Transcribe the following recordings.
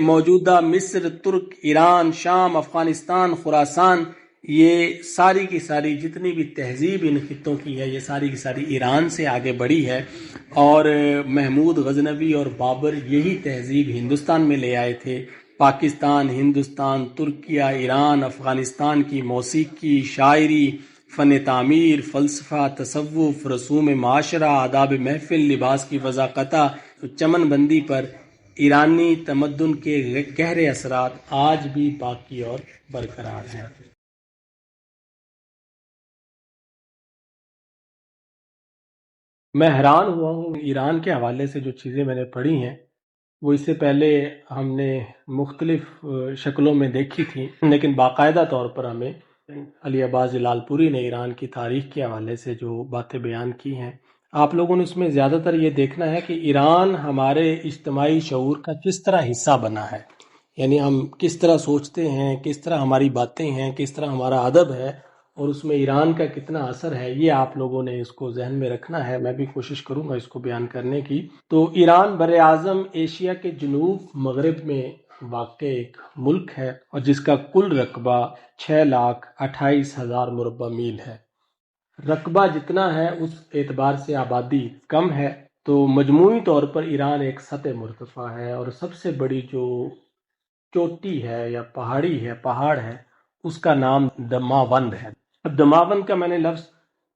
موجودہ مصر، ترک، ایران، شام، افغانستان، خراسان، یہ ساری کی ساری جتنی بھی تہذیب ان خطوں کی ہے، یہ ساری کی ساری ایران سے آگے بڑھی ہے، اور محمود غزنوی اور بابر یہی تہذیب ہندوستان میں لے آئے تھے۔ پاکستان، ہندوستان، ترکیہ، ایران، افغانستان کی موسیقی، شاعری، فن تعمیر، فلسفہ، تصوف، رسوم معاشرہ، آداب محفل، لباس کی وضاقتہ، چمن بندی پر ایرانی تمدن کے گہرے اثرات آج بھی باقی اور برقرار ہیں۔ میں حیران ہوا ہوں ایران کے حوالے سے جو چیزیں میں نے پڑھی ہیں، وہ اس سے پہلے ہم نے مختلف شکلوں میں دیکھی تھی، لیکن باقاعدہ طور پر ہمیں علی عباس جلال پوری نے ایران کی تاریخ کے حوالے سے جو باتیں بیان کی ہیں، آپ لوگوں نے اس میں زیادہ تر یہ دیکھنا ہے کہ ایران ہمارے اجتماعی شعور کا کس طرح حصہ بنا ہے، یعنی ہم کس طرح سوچتے ہیں، کس طرح ہماری باتیں ہیں، کس طرح ہمارا ادب ہے، اور اس میں ایران کا کتنا اثر ہے، یہ آپ لوگوں نے اس کو ذہن میں رکھنا ہے۔ میں بھی کوشش کروں گا اس کو بیان کرنے کی۔ تو ایران بر اعظم ایشیا کے جنوب مغرب میں واقع ایک ملک ہے، اور جس کا کل رقبہ 6,28,000 مربع میل ہے۔ رقبہ جتنا ہے اس اعتبار سے آبادی کم ہے، تو مجموعی طور پر ایران ایک سطح مرتفع ہے، اور سب سے بڑی جو چوٹی ہے یا پہاڑ ہے، اس کا نام دماوند ہے۔ اب دماوند کا میں نے لفظ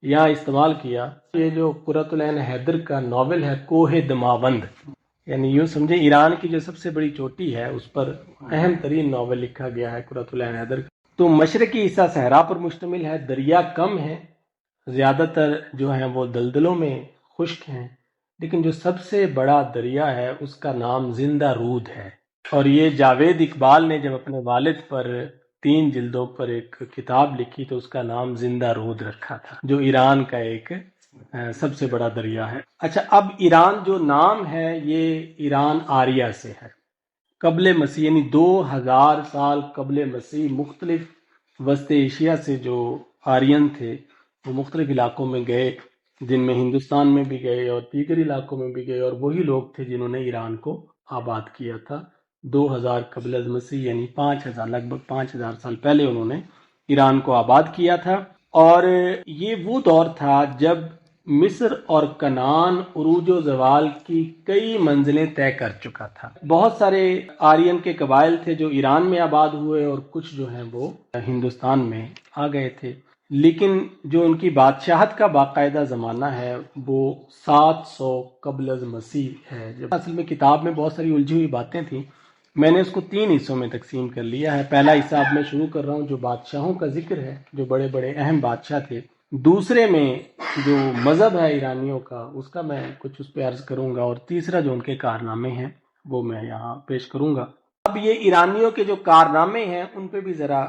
یہاں استعمال کیا، یہ جو قرۃ العین حیدر کا ناول ہے کوہ دماوند، یعنی یوں سمجھے ایران کی جو سب سے بڑی چوٹی ہے اس پر اہم ترین ناول لکھا گیا ہے قرۃ العین حیدر کا۔ تو مشرقی حصہ صحرا پر مشتمل ہے، دریا کم ہے، زیادہ تر جو ہیں وہ دلدلوں میں خشک ہیں، لیکن جو سب سے بڑا دریا ہے اس کا نام زندہ رود ہے، اور یہ جاوید اقبال نے جب اپنے والد پر 3 جلدوں پر ایک کتاب لکھی تو اس کا نام زندہ رود رکھا تھا، جو ایران کا ایک سب سے بڑا دریا ہے۔ اچھا، اب ایران جو نام ہے یہ ایران آریہ سے ہے، قبل مسیح، یعنی 2000 سال قبل مسیح مختلف وسط ایشیا سے جو آرین تھے وہ مختلف علاقوں میں گئے، جن میں ہندوستان میں بھی گئے اور دیگر علاقوں میں بھی گئے، اور وہی لوگ تھے جنہوں نے ایران کو آباد کیا تھا 2000 قبل از مسیح، یعنی 5000 لگ بھگ 5000 سال پہلے انہوں نے ایران کو آباد کیا تھا۔ اور یہ وہ دور تھا جب مصر اور کنعان عروج و زوال کی کئی منزلیں طے کر چکا تھا۔ بہت سارے آرین کے قبائل تھے جو ایران میں آباد ہوئے، اور کچھ جو ہیں وہ ہندوستان میں آ گئے تھے، لیکن جو ان کی بادشاہت کا باقاعدہ زمانہ ہے وہ 700 قبل از مسیح ہے۔ جب اصل میں کتاب میں بہت ساری الجھی ہوئی باتیں تھیں، میں نے اس کو 3 حصوں میں تقسیم کر لیا ہے۔ پہلا حصہ اب میں شروع کر رہا ہوں جو بادشاہوں کا ذکر ہے، جو بڑے بڑے اہم بادشاہ تھے۔ دوسرے میں جو مذہب ہے ایرانیوں کا، اس کا میں کچھ اس پہ عرض کروں گا، اور تیسرا جو ان کے کارنامے ہیں وہ میں یہاں پیش کروں گا۔ اب یہ ایرانیوں کے جو کارنامے ہیں ان پہ بھی ذرا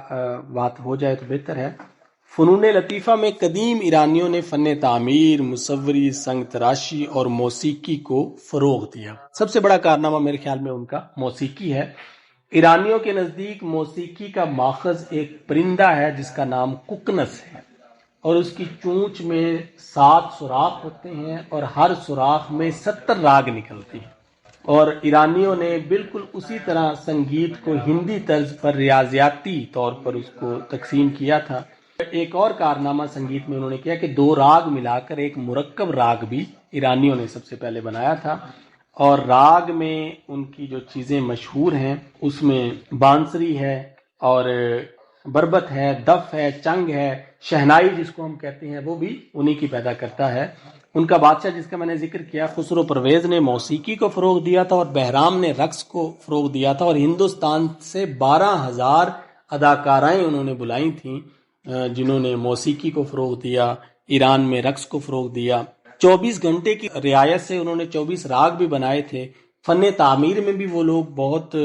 بات ہو جائے تو بہتر ہے۔ فنون لطیفہ میں قدیم ایرانیوں نے فن تعمیر، مصوری، سنگ تراشی اور موسیقی کو فروغ دیا۔ سب سے بڑا کارنامہ میرے خیال میں ان کا موسیقی ہے۔ ایرانیوں کے نزدیک موسیقی کا ماخذ ایک پرندہ ہے جس کا نام ککنس ہے، اور اس کی چونچ میں 7 سوراخ ہوتے ہیں، اور ہر سوراخ میں 70 راگ نکلتی ہیں، اور ایرانیوں نے بالکل اسی طرح سنگیت کو ہندی طرز پر ریاضیاتی طور پر اس کو تقسیم کیا تھا۔ ایک اور کارنامہ سنگیت میں انہوں نے کیا کہ 2 راگ ملا کر ایک مرکب راگ بھی ایرانیوں نے سب سے پہلے بنایا تھا، اور راگ میں ان کی جو چیزیں مشہور ہیں اس میں بانسری ہے، اور بربت ہے، دف ہے، چنگ ہے، شہنائی جس کو ہم کہتے ہیں وہ بھی انہی کی پیدا کرتا ہے۔ ان کا بادشاہ جس کا میں نے ذکر کیا خسرو پرویز نے موسیقی کو فروغ دیا تھا، اور بہرام نے رقص کو فروغ دیا تھا، اور ہندوستان سے 12,000 اداکارائیں انہوں نے بلائی تھیں جنہوں نے موسیقی کو فروغ دیا، ایران میں رقص کو فروغ دیا۔ 24 گھنٹے کی رعایت سے انہوں نے 24 راگ بھی بنائے تھے۔ فن تعمیر میں بھی وہ لوگ بہت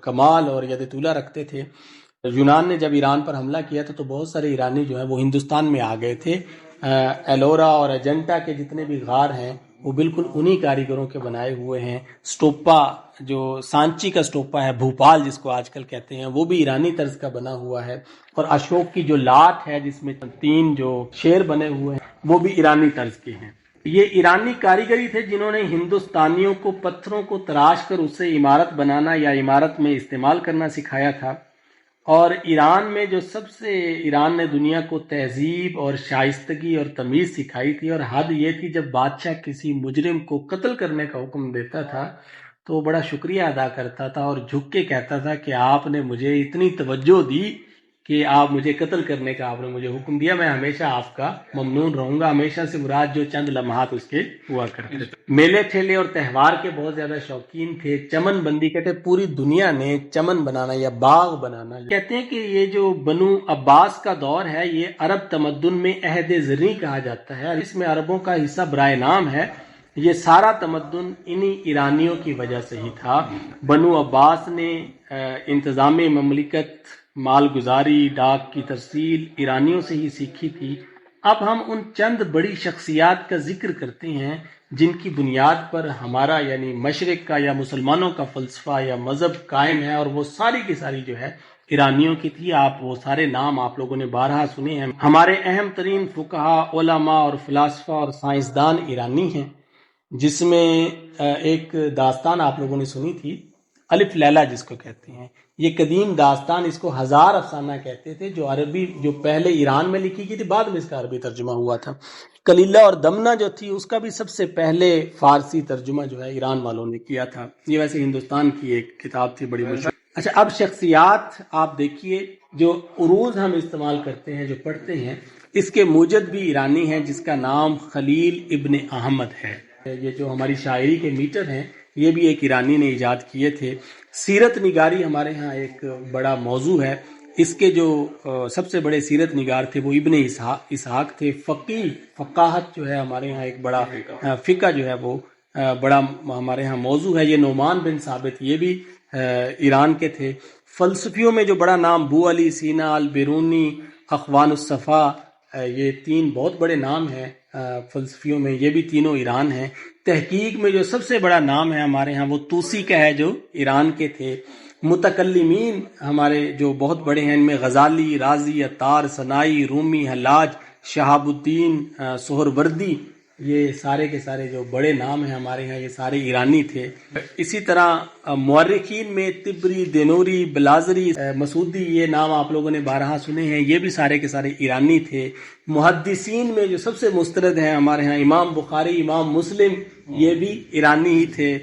کمال اور ید طولہ رکھتے تھے۔ یونان نے جب ایران پر حملہ کیا تھا تو بہت سارے ایرانی جو ہیں وہ ہندوستان میں آ گئے تھے۔ ایلورا اور اجنٹا کے جتنے بھی غار ہیں وہ بالکل انہی کاریگروں کے بنائے ہوئے ہیں۔ سٹوپا جو سانچی کا سٹوپا ہے، بھوپال جس کو آج کل کہتے ہیں، وہ بھی ایرانی طرز کا بنا ہوا ہے، اور اشوک کی جو لاٹ ہے جس میں 3 جو شیر بنے ہوئے ہیں وہ بھی ایرانی طرز کے ہیں۔ یہ ایرانی کاریگری تھے جنہوں نے ہندوستانیوں کو پتھروں کو تراش کر اسے عمارت بنانا یا عمارت میں استعمال کرنا سکھایا تھا، اور ایران نے دنیا کو تہذیب اور شائستگی اور تمیز سکھائی تھی، اور حد یہ تھی جب بادشاہ کسی مجرم کو قتل کرنے کا حکم دیتا تھا تو وہ بڑا شکریہ ادا کرتا تھا اور جھک کے کہتا تھا کہ آپ نے مجھے اتنی توجہ دی کہ آپ مجھے قتل کرنے کا آپ نے مجھے حکم دیا، میں ہمیشہ آپ کا ممنون رہوں گا۔ ہمیشہ سے مراد جو چند لمحات اس کے ہوا کرتے تھے۔ میلے ٹھیلے اور تہوار کے بہت زیادہ شوقین تھے۔ چمن بندی کہتے پوری دنیا نے چمن بنانا یا باغ بنانا، کہتے ہیں کہ یہ جو بنو عباس کا دور ہے یہ عرب تمدن میں عہد زرعی کہا جاتا ہے، اور اس میں عربوں کا حصہ برائے نام ہے۔ یہ سارا تمدن انہی ایرانیوں کی وجہ سے ہی تھا۔ بنو عباس نے انتظام مملکت، مال گزاری، ڈاک کی ترسیل ایرانیوں سے ہی سیکھی تھی۔ اب ہم ان چند بڑی شخصیات کا ذکر کرتے ہیں جن کی بنیاد پر ہمارا یعنی مشرق کا یا مسلمانوں کا فلسفہ یا مذہب قائم ہے، اور وہ ساری کی ساری جو ہے ایرانیوں کی تھی۔ آپ وہ سارے نام آپ لوگوں نے بارہا سنے ہیں۔ ہمارے اہم ترین فقہا، علماء اور فلاسفہ اور سائنسدان ایرانی ہیں، جس میں ایک داستان آپ لوگوں نے سنی تھی، الف لیلہ جس کو کہتے ہیں۔ یہ قدیم داستان، اس کو ہزار افسانہ کہتے تھے، جو پہلے ایران میں لکھی گئی تھی، بعد میں اس کا عربی ترجمہ ہوا تھا۔ کلیلہ اور دمنہ جو تھی اس کا بھی سب سے پہلے فارسی ترجمہ جو ہے ایران والوں نے کیا تھا۔ یہ ویسے ہندوستان کی ایک کتاب تھی بڑی مشہور۔ اچھا، اب شخصیات آپ دیکھیے، جو عروض ہم استعمال کرتے ہیں، جو پڑھتے ہیں، اس کے موجد بھی ایرانی ہیں جس کا نام خلیل ابن احمد ہے۔ یہ جو ہماری شاعری کے میٹر ہیں یہ بھی ایک ایرانی نے ایجاد کیے تھے۔ سیرت نگاری ہمارے ہاں ایک بڑا موضوع ہے۔ اس کے جو سب سے بڑے سیرت نگار تھے وہ ابن اسحاق تھے۔ فقاہت جو ہے ہمارے ہاں ایک بڑا فقہ جو ہے وہ بڑا ہمارے ہاں موضوع ہے۔ یہ نعمان بن ثابت یہ بھی ایران کے تھے۔ فلسفیوں میں جو بڑا نام بو علی سینا، البیرونی، اخوان الصفا، یہ تین بہت بڑے نام ہیں فلسفیوں میں، یہ بھی تینوں ایران ہیں۔ تحقیق میں جو سب سے بڑا نام ہے ہمارے ہاں وہ توسی کا ہے جو ایران کے تھے۔ متکلمین ہمارے جو بہت بڑے ہیں، ان میں غزالی، رازی، عطار، صنائی، رومی، حلاج، شہاب الدین سہروردی، یہ سارے کے سارے جو بڑے نام ہیں ہمارے ہاں یہ سارے ایرانی تھے۔ اسی طرح مورخین میں طبری، دینوری، بلازری، مسعودی، یہ نام آپ لوگوں نے بارہا سنے ہیں، یہ بھی سارے کے سارے ایرانی تھے۔ محدثین میں جو سب سے مستند ہیں ہمارے ہاں امام بخاری، امام مسلم، یہ بھی ایرانی ہی تھے۔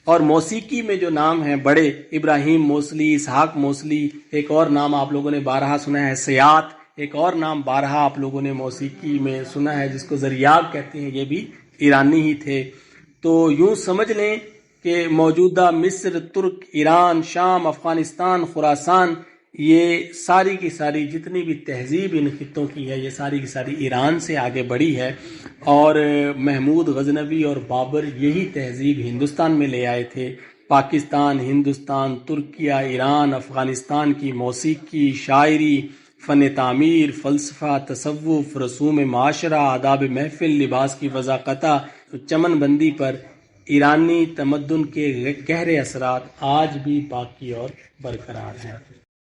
اور موسیقی میں جو نام ہیں بڑے، ابراہیم موصلی، اسحاق موصلی، ایک اور نام آپ لوگوں نے بارہا سنا ہے سیات، ایک اور نام بارہا آپ لوگوں نے موسیقی میں سنا ہے جس کو زریاب کہتے ہیں، یہ بھی ایرانی ہی تھے۔ تو یوں سمجھ لیں کہ موجودہ مصر، ترک، ایران، شام، افغانستان، خراسان، یہ ساری کی ساری جتنی بھی تہذیب ان خطوں کی ہے یہ ساری کی ساری ایران سے آگے بڑھی ہے، اور محمود غزنوی اور بابر یہی تہذیب ہندوستان میں لے آئے تھے۔ پاکستان، ہندوستان، ترکیہ، ایران، افغانستان کی موسیقی، شاعری، فن تعمیر، فلسفہ، تصوف، رسوم معاشرہ، آداب محفل، لباس کی وضاقتہ، چمن بندی پر ایرانی تمدن کے گہرے اثرات آج بھی باقی اور برقرار ہیں۔